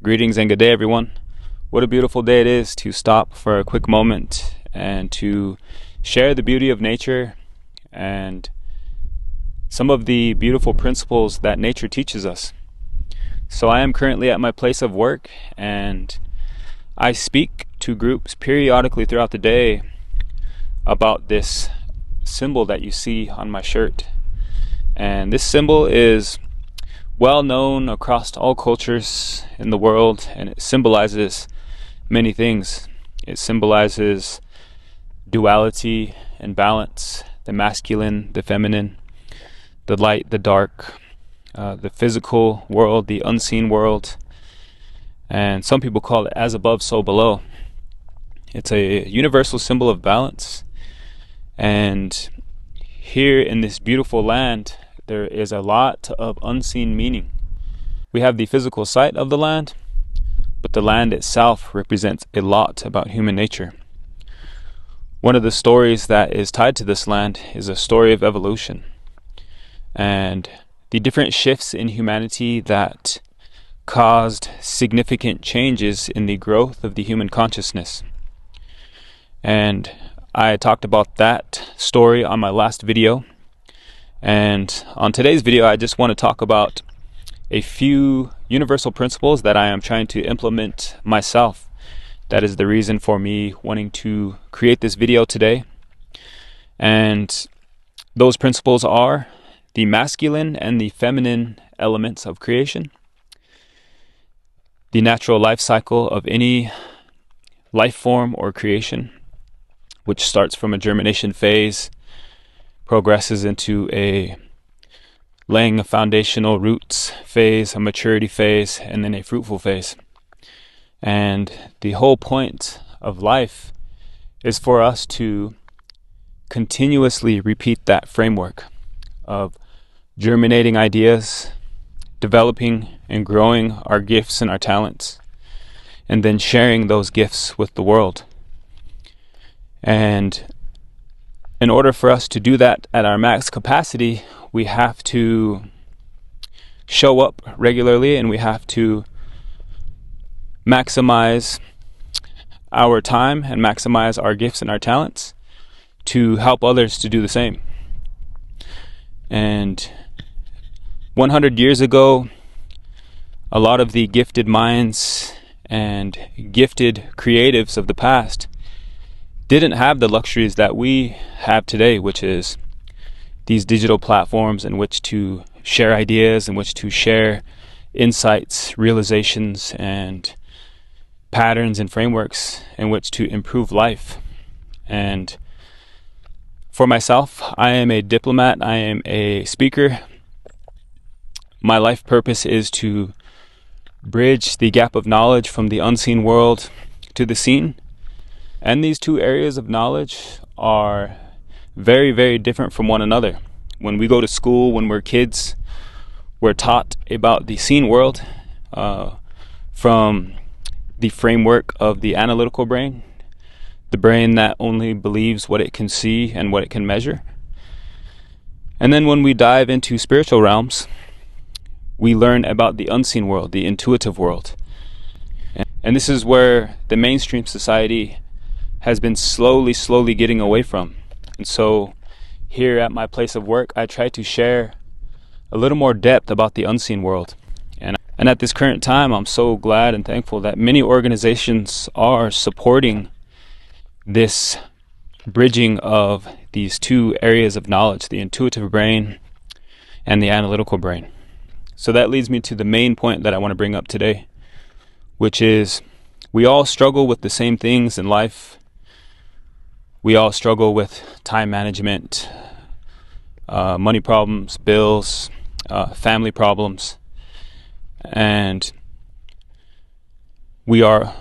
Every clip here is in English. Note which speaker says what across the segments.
Speaker 1: Greetings and good day, everyone. What a beautiful day it is to stop for a quick moment and to share the beauty of nature and some of the beautiful principles that nature teaches us. So I am currently at my place of work, and I speak to groups periodically throughout the day about this symbol that you see on my shirt. And this symbol is well known across all cultures in the world, and it symbolizes many things. It symbolizes duality and balance, the masculine, the feminine, the light, the dark, the physical world, the unseen world, and some people call it as above, so below. It's a universal symbol of balance, and here in this beautiful land, there is a lot of unseen meaning. We have the physical sight of the land, but the land itself represents a lot about human nature. One of the stories that is tied to this land is a story of evolution and the different shifts in humanity that caused significant changes in the growth of the human consciousness. And I talked about that story on my last video. And on today's video, I just want to talk about a few universal principles that I am trying to implement myself. That is the reason for me wanting to create this video today. And those principles are the masculine and the feminine elements of creation, the natural life cycle of any life form or creation, which starts from a germination phase, progresses into a laying a foundational roots phase, a maturity phase, and then a fruitful phase. And the whole point of life is for us to continuously repeat that framework of germinating ideas, developing and growing our gifts and our talents, and then sharing those gifts with the world. And in order for us to do that at our max capacity, we have to show up regularly, and we have to maximize our time and maximize our gifts and our talents to help others to do the same. And 100 years ago, a lot of the gifted minds and gifted creatives of the past didn't have the luxuries that we have today, which is these digital platforms in which to share ideas, in which to share insights, realizations, and patterns and frameworks in which to improve life. And for myself, I am a diplomat, I am a speaker. My life purpose is to bridge the gap of knowledge from the unseen world to the seen. And these two areas of knowledge are very, very different from one another. When we go to school, when we're kids, we're taught about the seen world from the framework of the analytical brain, the brain that only believes what it can see and what it can measure. And then when we dive into spiritual realms, we learn about the unseen world, the intuitive world. And this is where the mainstream society has been slowly getting away from. And so here at my place of work, I try to share a little more depth about the unseen world. And at this current time, I'm so glad and thankful that many organizations are supporting this bridging of these two areas of knowledge, the intuitive brain and the analytical brain. So that leads me to the main point that I want to bring up today, which is we all struggle with the same things in life. We all struggle with time management, money problems, bills, family problems, and we are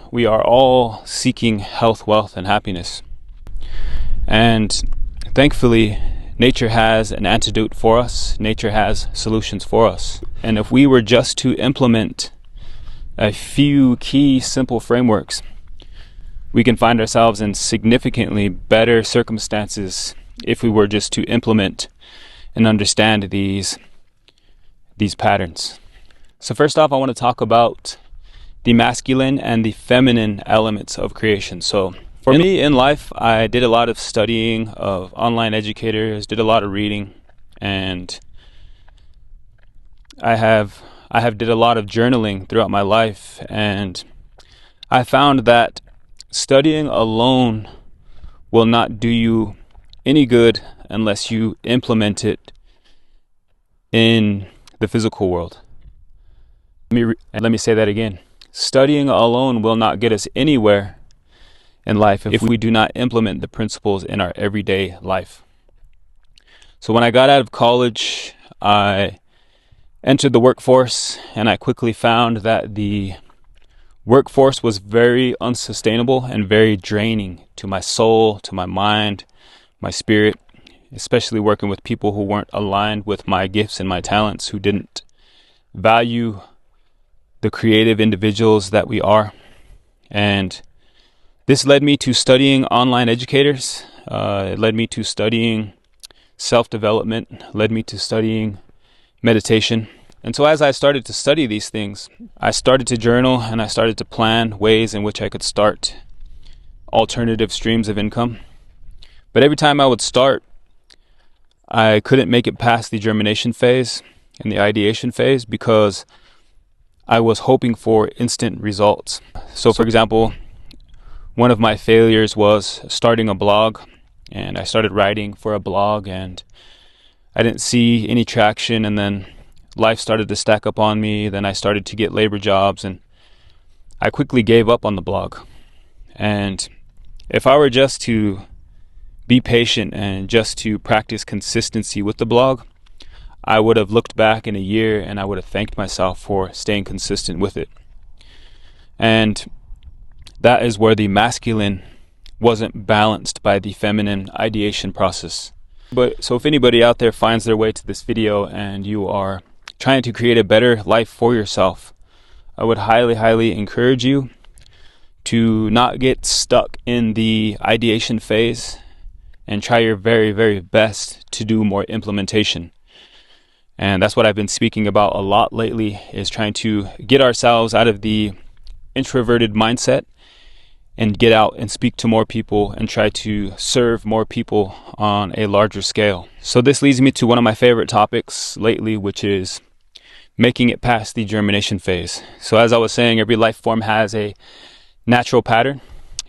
Speaker 1: all seeking health, wealth, and happiness. And thankfully, nature has an antidote for us. Nature has solutions for us. And if we were just to implement a few key simple frameworks, we can find ourselves in significantly better circumstances if we were just to implement and understand these patterns. So first off, I want to talk about the masculine and the feminine elements of creation. So for me in life, I did a lot of studying of online educators, did a lot of reading, and I have did a lot of journaling throughout my life, and I found that studying alone will not do you any good unless you implement it in the physical world. Let me say that again. Studying alone will not get us anywhere in life if we do not implement the principles in our everyday life. So when I got out of college, I entered the workforce, and I quickly found that the workforce was very unsustainable and very draining to my soul, to my mind, my spirit, especially working with people who weren't aligned with my gifts and my talents, who didn't value the creative individuals that we are. And this led me to studying online educators. It led me to studying self-development, led me to studying meditation. And so as I started to study these things, I started to journal, and I started to plan ways in which I could start alternative streams of income. But every time I would start, I couldn't make it past the germination phase and the ideation phase because I was hoping for instant results. So for example, one of my failures was starting a blog, and I started writing for a blog, and I didn't see any traction, and then life started to stack up on me. Then I started to get labor jobs, and I quickly gave up on the blog. And if I were just to be patient and just to practice consistency with the blog, I would have looked back in a year and I would have thanked myself for staying consistent with it. And that is where the masculine wasn't balanced by the feminine ideation process. So if anybody out there finds their way to this video and you are trying to create a better life for yourself, I would highly encourage you to not get stuck in the ideation phase and try your very best to do more implementation. And that's what I've been speaking about a lot lately, is trying to get ourselves out of the introverted mindset and get out and speak to more people and try to serve more people on a larger scale. So this leads me to one of my favorite topics lately, which is making it past the germination phase. So as I was saying, every life form has a natural pattern,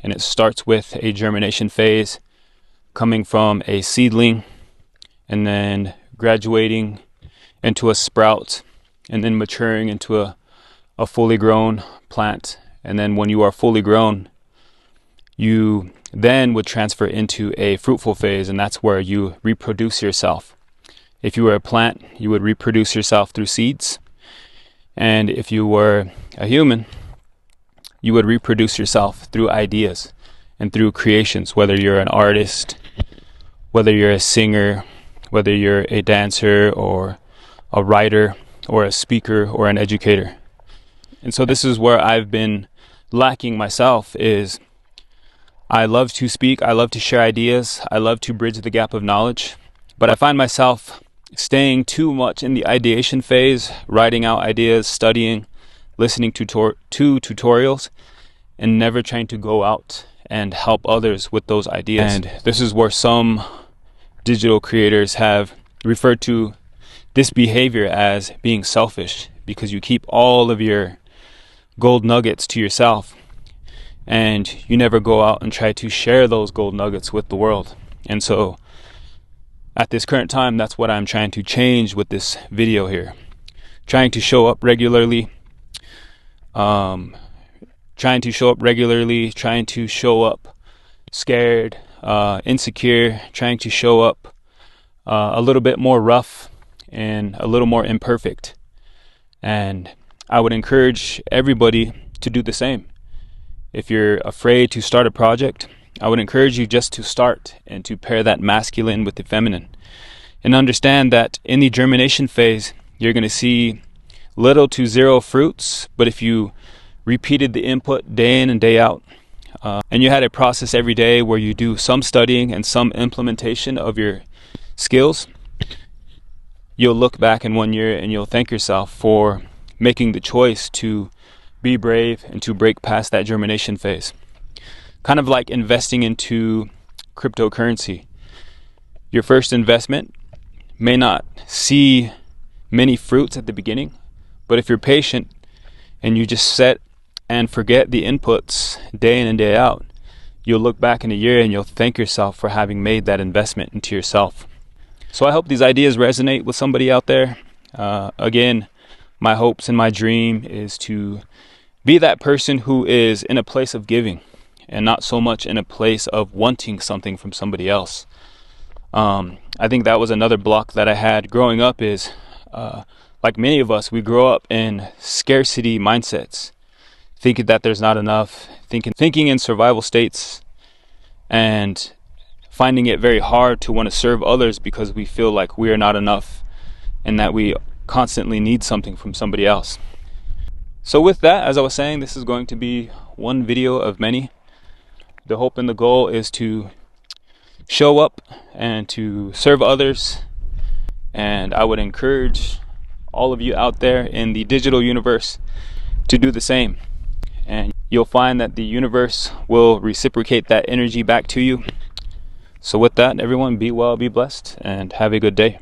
Speaker 1: and it starts with a germination phase, coming from a seedling and then graduating into a sprout and then maturing into a fully grown plant. And then when you are fully grown, you then would transfer into a fruitful phase, and that's where you reproduce yourself. If you were a plant, you would reproduce yourself through seeds. And if you were a human, you would reproduce yourself through ideas and through creations, whether you're an artist, whether you're a singer, whether you're a dancer or a writer or a speaker or an educator. And so this is where I've been lacking myself, is I love to speak, I love to share ideas, I love to bridge the gap of knowledge, but I find myself staying too much in the ideation phase, writing out ideas, studying, listening to tutorials, and never trying to go out and help others with those ideas. And this is where some digital creators have referred to this behavior as being selfish, because you keep all of your gold nuggets to yourself and you never go out and try to share those gold nuggets with the world. And so at this current time, that's what I'm trying to change with this video here. Trying to show up regularly, trying to show up scared, insecure, trying to show up a little bit more rough and a little more imperfect. And I would encourage everybody to do the same. If you're afraid to start a project, I would encourage you just to start and to pair that masculine with the feminine. And understand that in the germination phase, you're going to see little to zero fruits, but if you repeated the input day in and day out, and you had a process every day where you do some studying and some implementation of your skills, you'll look back in 1 year and you'll thank yourself for making the choice to be brave and to break past that germination phase. Kind of like investing into cryptocurrency. Your first investment may not see many fruits at the beginning, but if you're patient and you just set and forget the inputs day in and day out, you'll look back in a year and you'll thank yourself for having made that investment into yourself. So I hope these ideas resonate with somebody out there. Again, my hopes and my dream is to be that person who is in a place of giving and not so much in a place of wanting something from somebody else. I think that was another block that I had growing up is, like many of us, we grow up in scarcity mindsets, thinking that there's not enough, thinking in survival states, and finding it very hard to want to serve others because we feel like we are not enough and that we constantly need something from somebody else. So with that, as I was saying, this is going to be one video of many. The hope and the goal is to show up and to serve others, and I would encourage all of you out there in the digital universe to do the same, and you'll find that the universe will reciprocate that energy back to you. So with that, everyone, be well, be blessed, and have a good day.